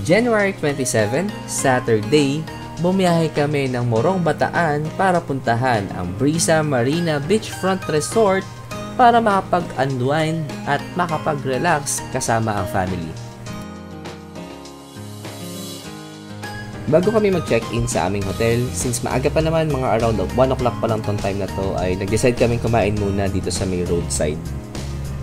January 27, Saturday, bumiyahe kami ng Morong Bataan para puntahan ang Brisa Marina Beachfront Resort para makapag-unwind at makapag-relax kasama ang family. Bago kami mag-check-in sa aming hotel, since maaga pa naman, mga around 1 o'clock pa lang tong time na to, ay nag-decide kaming kumain muna dito sa may roadside.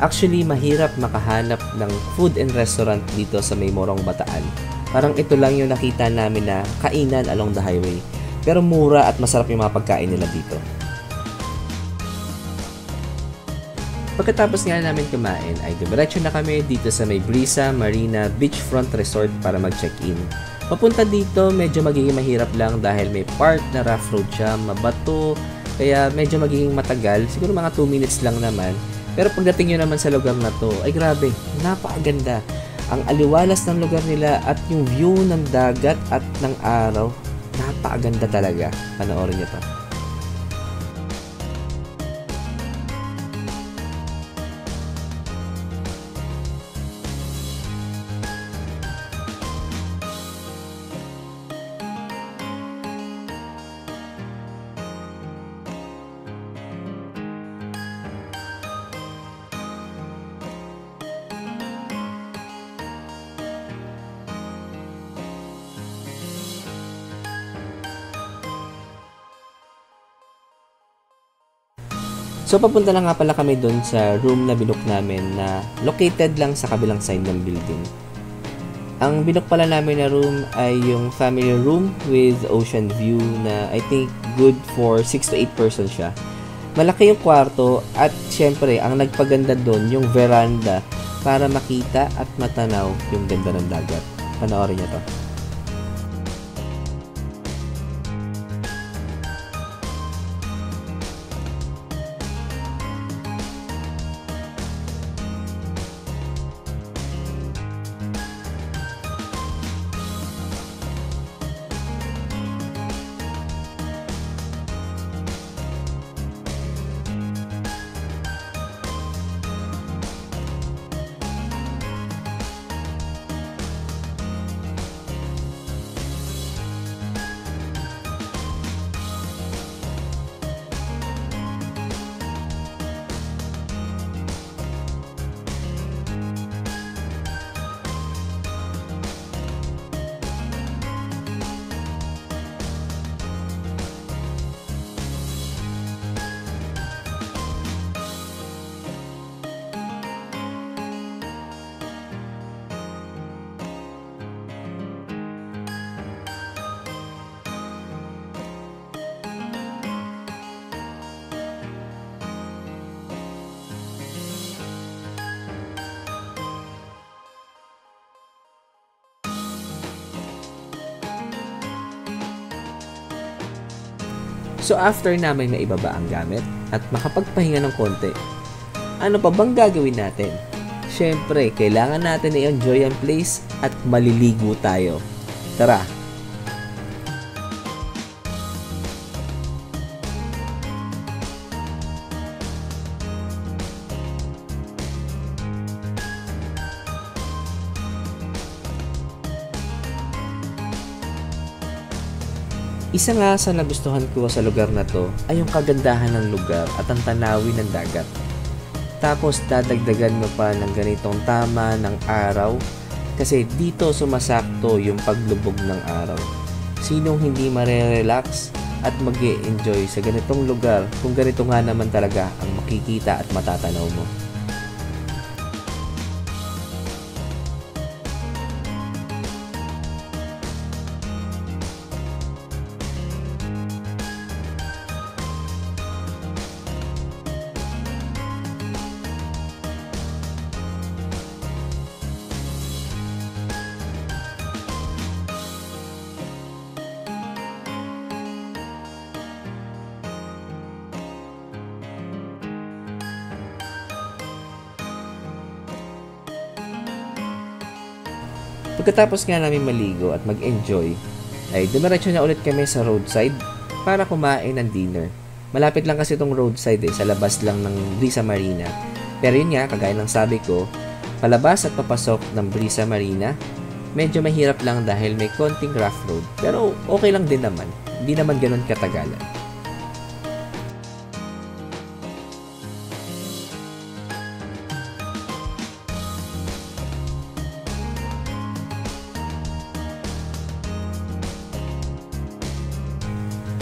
Actually, mahirap makahanap ng food and restaurant dito sa may Morong Bataan. Parang ito lang yung nakita namin na kainan along the highway. Pero mura at masarap yung mga pagkain nila dito. Pagkatapos nga namin kumain, ay dumiretso na kami dito sa may Brisa Marina Beachfront Resort para mag-check-in. Papunta dito, medyo magiging mahirap lang dahil may part na rough road siya, mabato, kaya medyo magiging matagal. Siguro mga 2 minutes lang naman. Pero pagdating nyo naman sa lugar na to, ay grabe, napakaganda. Ang aliwalas ng lugar nila at yung view ng dagat at ng araw, napakaganda talaga. Panoorin nyo to. So, papunta na nga pala kami doon sa room na binook namin na located lang sa kabilang side ng building. Ang binook pala namin na room ay yung family room with ocean view na I think good for 6 to 8 persons siya. Malaki yung kwarto at syempre, ang nagpaganda doon yung veranda para makita at matanaw yung ganda ng dagat. Panoorin niyo to. So after namin maibaba ang gamit at makapagpahinga ng konti, ano pa bang gagawin natin? Syempre, kailangan natin i-enjoy ang place at maliligo tayo. Tara! Isa nga sa nagustuhan ko sa lugar na to ay yung kagandahan ng lugar at ang tanawin ng dagat. Tapos dadagdagan mo pa ng ganitong tama ng araw kasi dito sumasakto yung paglubog ng araw. Sinong hindi marerelax at mag-e-enjoy sa ganitong lugar kung ganito nga naman talaga ang makikita at matatanaw mo. Pagkatapos nga namin maligo at mag-enjoy, ay dumiretso na ulit kami sa roadside para kumain ng dinner. Malapit lang kasi itong roadside sa labas lang ng Brisa Marina. Pero yun nga, kagaya ng sabi ko, palabas at papasok ng Brisa Marina Medyo mahirap lang dahil may konting rough road, pero okay lang din naman. Hindi naman ganun katagalan.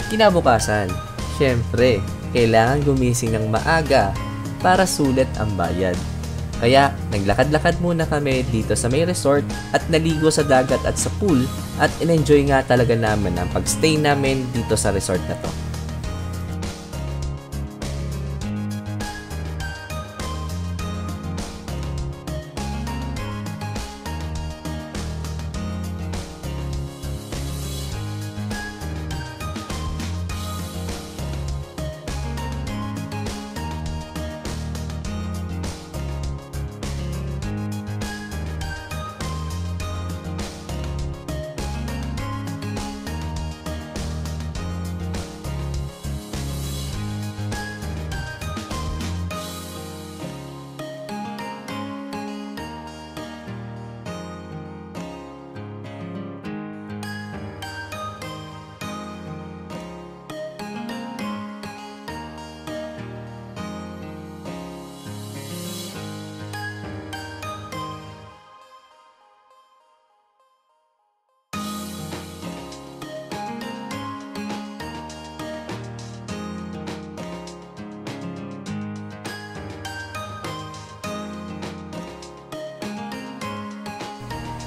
Kinabukasan, syempre, kailangan gumising ng maaga para sulit ang bayad. Kaya naglakad-lakad muna kami dito sa may resort at naligo sa dagat at sa pool at in-enjoy nga talaga namin ang pagstay namin dito sa resort na to.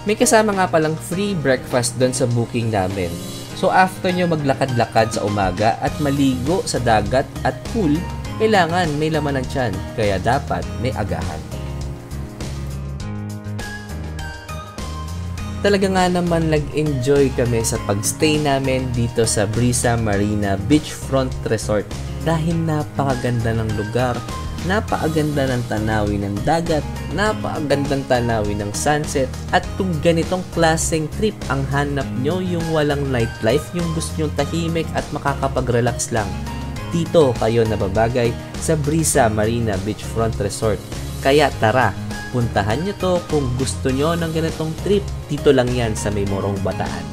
May kasama nga palang free breakfast doon sa booking namin. So after nyo maglakad-lakad sa umaga at maligo sa dagat at pool, kailangan may laman ng tiyan, kaya dapat may agahan. Talaga nga naman nag-enjoy kami sa pagstay namin dito sa Brisa Marina Beachfront Resort dahil napakaganda ng lugar, napakaganda ng tanawin ng dagat, napakagandang tanawin ng sunset, at kung ganitong klaseng trip ang hanap nyo, yung walang nightlife, yung gusto nyo tahimik at makakapag-relax lang, dito kayo nababagay sa Brisa Marina Beachfront Resort. Kaya tara, puntahan nyo to kung gusto nyo ng ganitong trip. Dito lang yan sa may Morong Bataan.